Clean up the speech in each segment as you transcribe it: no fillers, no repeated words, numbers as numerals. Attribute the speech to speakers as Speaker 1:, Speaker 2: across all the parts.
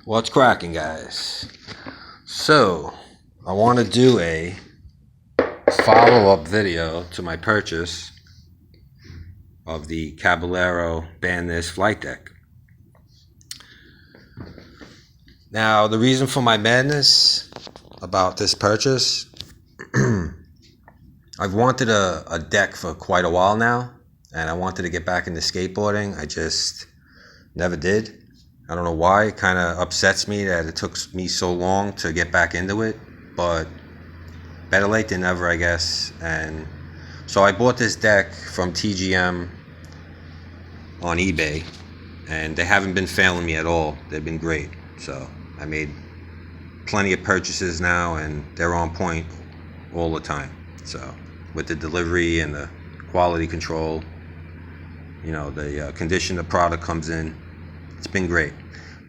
Speaker 1: What's cracking, guys? So, I want to do a follow-up video to my purchase of the Caballero Bandless flight deck. Now, the reason for my madness about this purchase, I've wanted a deck for quite a while now, and I wanted to get back into skateboarding. I just never did. I don't know why. It kind of upsets me that it took me so long to get back into it, but better late than never, I guess. And so I bought this deck from TGM on eBay, and they haven't been failing me at all. They've been great. So I made plenty of purchases now, and they're on point all the time. So with the delivery and the quality control, you know, the condition the product comes in, it's been great.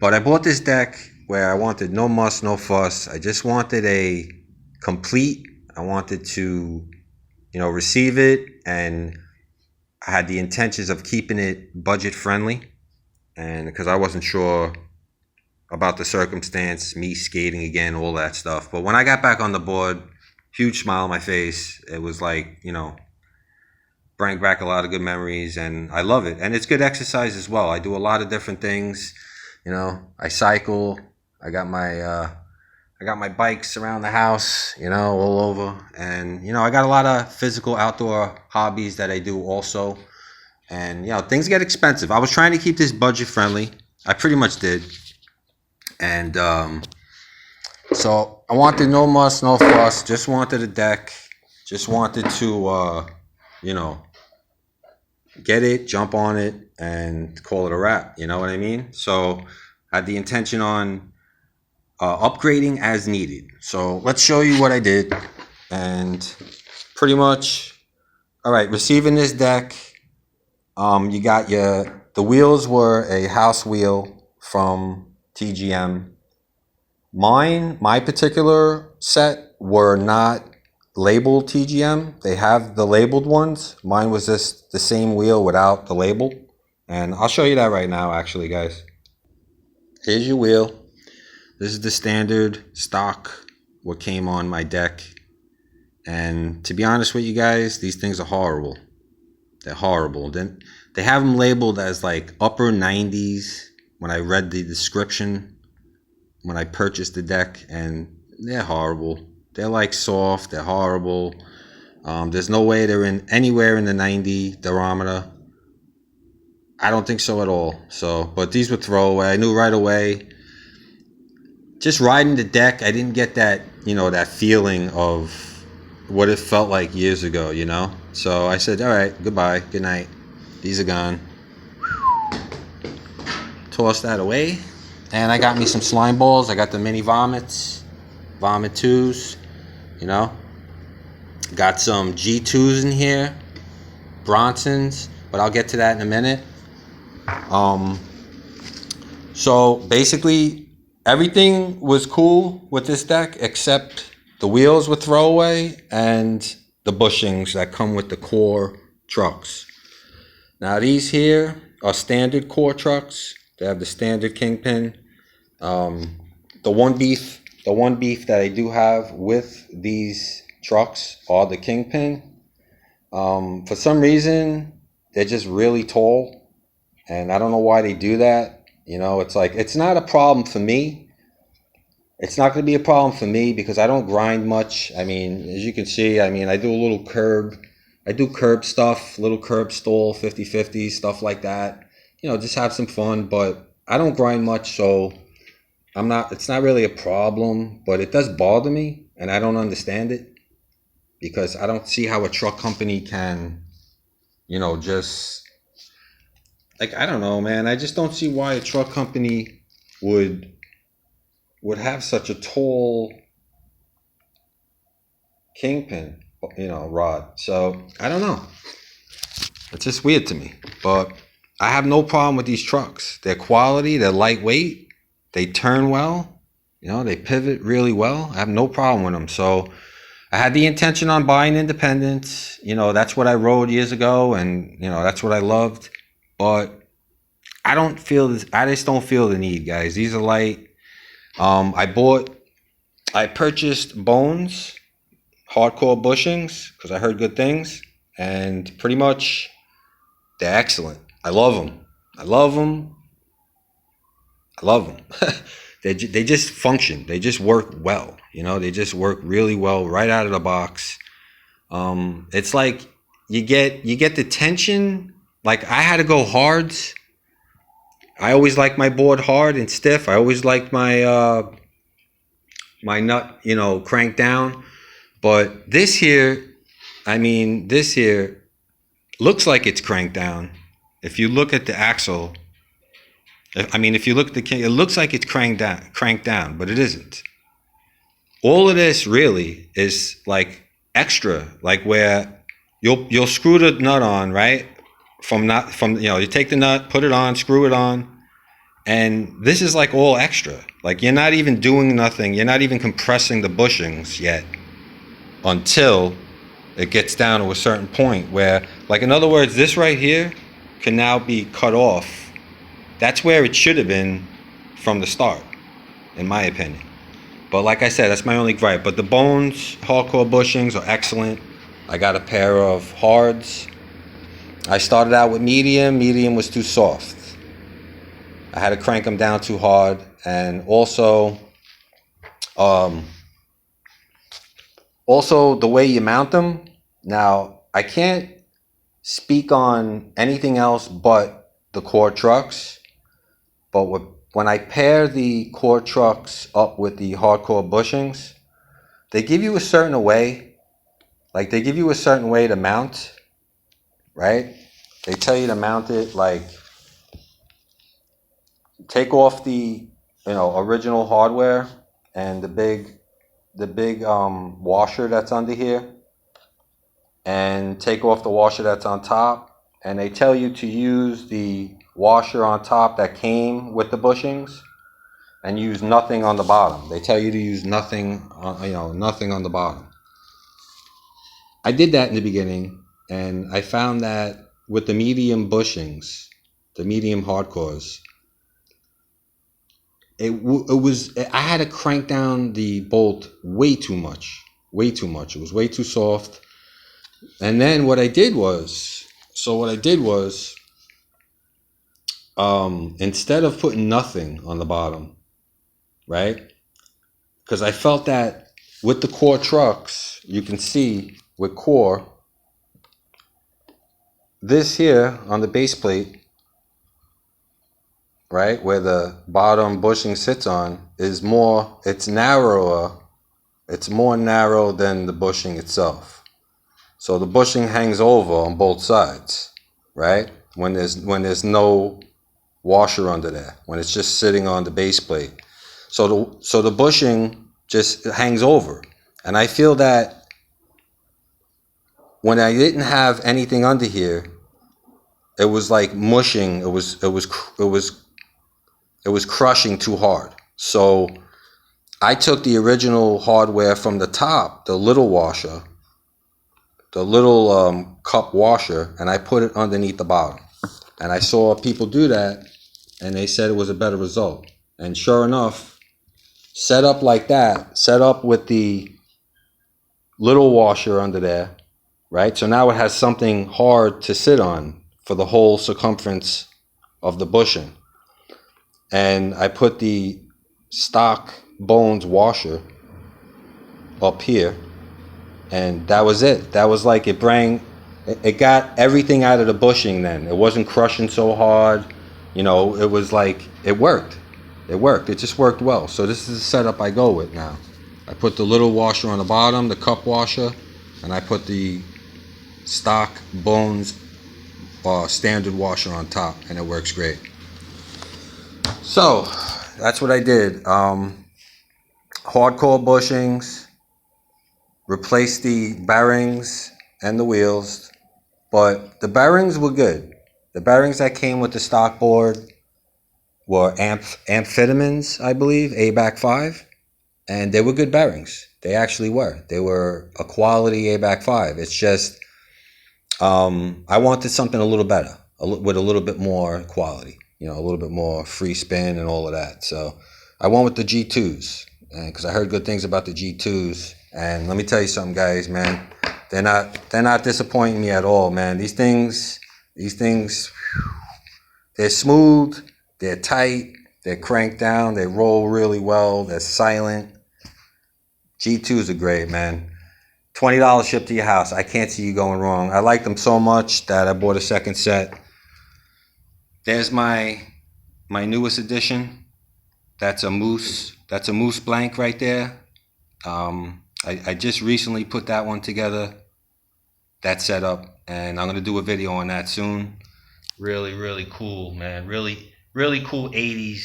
Speaker 1: But I bought this deck where I wanted no muss, no fuss. I just wanted a complete. I wanted to, receive it, and I had the intentions of keeping it budget friendly, and because I wasn't sure about the circumstance, me skating again, all that stuff. But when I got back on the board, huge smile on my face. It was like, bring back a lot of good memories, and I love it. And it's good exercise as well. I do a lot of different things. I cycle. I got my bikes around the house, all over. And, I got a lot of physical outdoor hobbies that I do also. And, things get expensive. I was trying to keep this budget friendly. I pretty much did. And so I wanted no muss, no fuss. Just wanted a deck. Just wanted to, get it, jump on it, and call it a wrap. You know what I mean? So I had the intention on upgrading as needed. So let's show you what I did. And pretty much, all right, receiving this deck, you got the wheels were a house wheel from TGM. My particular set were not labeled TGM. They have the labeled ones. Mine was just the same wheel without the label. And I'll show you that right now, actually, guys. Here's your wheel. This is the standard stock what came on my deck. And to be honest with you guys, these things are horrible. They're horrible. They have them labeled as like upper 90s when I read the description when I purchased the deck, and they're horrible. They're like soft. They're horrible. There's no way they're anywhere in the 90 diameter. I don't think so at all. So, but these were throwaway. I knew right away. Just riding the deck, I didn't get that, that feeling of what it felt like years ago, So I said, all right, goodbye, good night. These are gone. Toss that away. And I got me some Slimeballs. I got the mini vomits, vomit 2s, Got some G2s in here, Bronsons, but I'll get to that in a minute. So basically everything was cool with this deck except the wheels were throwaway and the bushings that come with the core trucks. Now these here are standard core trucks. They have the standard kingpin. The one beef that I do have with these trucks are the kingpin. For some reason, they're just really tall. And I don't know why they do that. It's like, it's not a problem for me. It's not going to be a problem for me because I don't grind much. I mean, as you can see, I do a little curb. I do curb stuff, little curb stall, 50-50, stuff like that. Just have some fun, but I don't grind much, so it's not really a problem, but it does bother me, and I don't understand it because I don't see how a truck company can, just, like, I don't know, man. I just don't see why a truck company would have such a tall kingpin, rod. So I don't know. It's just weird to me, but I have no problem with these trucks. They're quality, they're lightweight, they turn well, they pivot really well. I have no problem with them. So I had the intention on buying independents. That's what I rode years ago, and that's what I loved. But I just don't feel the need, guys. These are light. I purchased Bones hardcore bushings because I heard good things, and pretty much they're excellent. I love them. I love them. I love them. They just function. They just work well. You know, they just work really well right out of the box. It's like you get the tension. Like I had to go hards. I always like my board hard and stiff. I always like my my nut, you know, cranked down. But this here, this here looks like it's cranked down. If you look at the axle, if you look at the, it looks like it's cranked down, but it isn't. All of this really is like extra, like where you'll screw the nut on, right? You take the nut, put it on, screw it on, and this is like all extra. Like you're not even doing nothing. You're not even compressing the bushings yet until it gets down to a certain point where, like in other words, this right here can now be cut off. That's where it should have been from the start, in my opinion. But like I said, that's my only gripe. But the Bones hardcore bushings are excellent. I got a pair of hards. I started out with medium. Medium was too soft. I had to crank them down too hard. And also the way you mount them. Now, I can't speak on anything else but the core trucks. But when I pair the core trucks up with the hardcore bushings, they give you a certain way. Like they give you a certain way to mount, right? They tell you to mount it like take off the original hardware and the big washer that's under here, and take off the washer that's on top, and they tell you to use the washer on top that came with the bushings and use nothing on the bottom. They tell you to use nothing on the bottom. I did that in the beginning, and I found that with the medium bushings, the medium hardcores, I had to crank down the bolt way too much. It was way too soft. And then what I did was, instead of putting nothing on the bottom, right? Because I felt that with the core trucks, you can see with core, this here on the base plate, right, where the bottom bushing sits on, it's more narrow than the bushing itself. So the bushing hangs over on both sides, right? When there's no washer under there, when it's just sitting on the base plate. So the bushing just hangs over. And I feel that when I didn't have anything under here, it was like mushing. It was crushing too hard. So I took the original hardware from the top, the little washer, the little cup washer, and I put it underneath the bottom. And I saw people do that, and they said it was a better result. And sure enough, set up like that, set up with the little washer under there, right? So now it has something hard to sit on for the whole circumference of the bushing. And I put the stock Bones washer up here, and that was it. That was like it got everything out of the bushing then. It wasn't crushing so hard. It was like, it worked. It just worked well. So this is the setup I go with now. I put the little washer on the bottom, the cup washer, and I put the stock Bones standard washer on top, and it works great. So that's what I did. Hardcore bushings, replaced the bearings and the wheels, but the bearings were good. The bearings that came with the stock board were amphetamines, I believe, ABAC 5, and they were good bearings. They actually were. They were a quality ABAC 5. It's just I wanted something a little better, with a little bit more quality, a little bit more free spin and all of that. So I went with the G2s because I heard good things about the G2s. And let me tell you something, guys, man. They're not disappointing me at all, man. These things, they're smooth, they're tight, they're cranked down, they roll really well, they're silent. G2s are great, man. $20 shipped to your house. I can't see you going wrong. I like them so much that I bought a second set. There's my newest addition. That's a moose blank right there. I just recently put that one together, that setup, and I'm gonna do a video on that soon. Really, really cool, man. Really, really cool 80s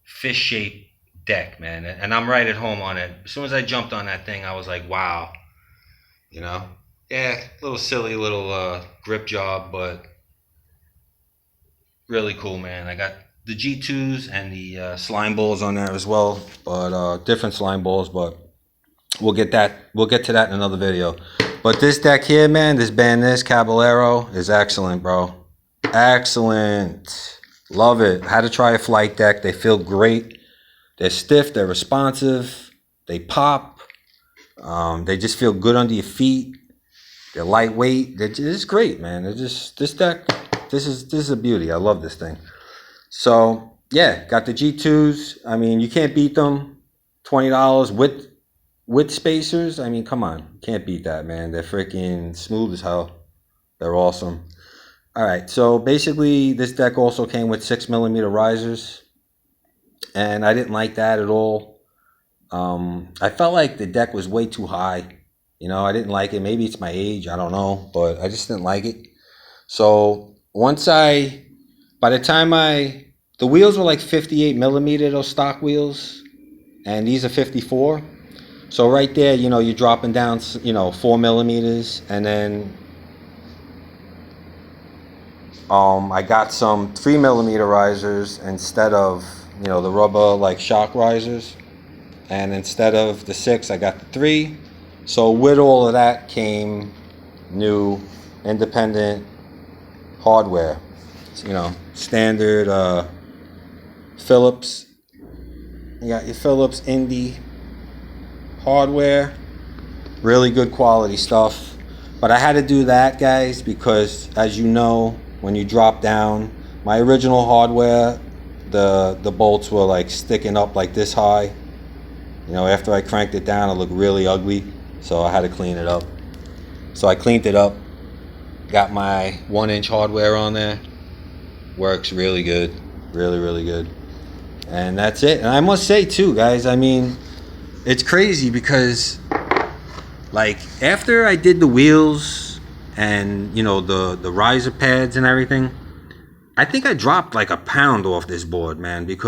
Speaker 1: fish shaped deck, man. And I'm right at home on it. As soon as I jumped on that thing, I was like, wow. You know? Yeah, little silly little grip job, but really cool, man. I got the G2s and the Slimeballs on there as well, but different Slimeballs, but we'll get to that in another video. But this deck here, man, this Caballero is excellent, bro. Excellent. Love it. Had to try a flight deck. They feel great. They're stiff, they're responsive, they pop. They just feel good under your feet. They're lightweight. They're just great, man. They're just, this deck, this is a beauty. I love this thing. So yeah, got the G2s. I mean, you can't beat them. $20 with spacers. I mean, come on, can't beat that, man. They're freaking smooth as hell. They're awesome. All right, so basically, this deck also came with 6mm risers, and I didn't like that at all. I felt like the deck was way too high. You know, I didn't like it. Maybe it's my age, I don't know, but I just didn't like it. So by the time the wheels were like 58mm, those stock wheels, and these are 54. So right there, you know, you're dropping down, 4mm, and then I got some 3mm risers instead of, the rubber like shock risers, and instead of the 6, I got the 3. So with all of that came new independent hardware, standard Phillips. You got your Phillips Indy hardware, really good quality stuff. But I had to do that, guys, because as you know, when you drop down, my original hardware, the bolts were like sticking up like this high. After I cranked it down, it looked really ugly, so I had to clean it up. So I cleaned it up, got my 1-inch hardware on there. Works really good, really, really good. And that's it. And I must say too, guys, I mean, it's crazy because like after I did the wheels and the riser pads and everything, I think I dropped like a pound off this board, man, because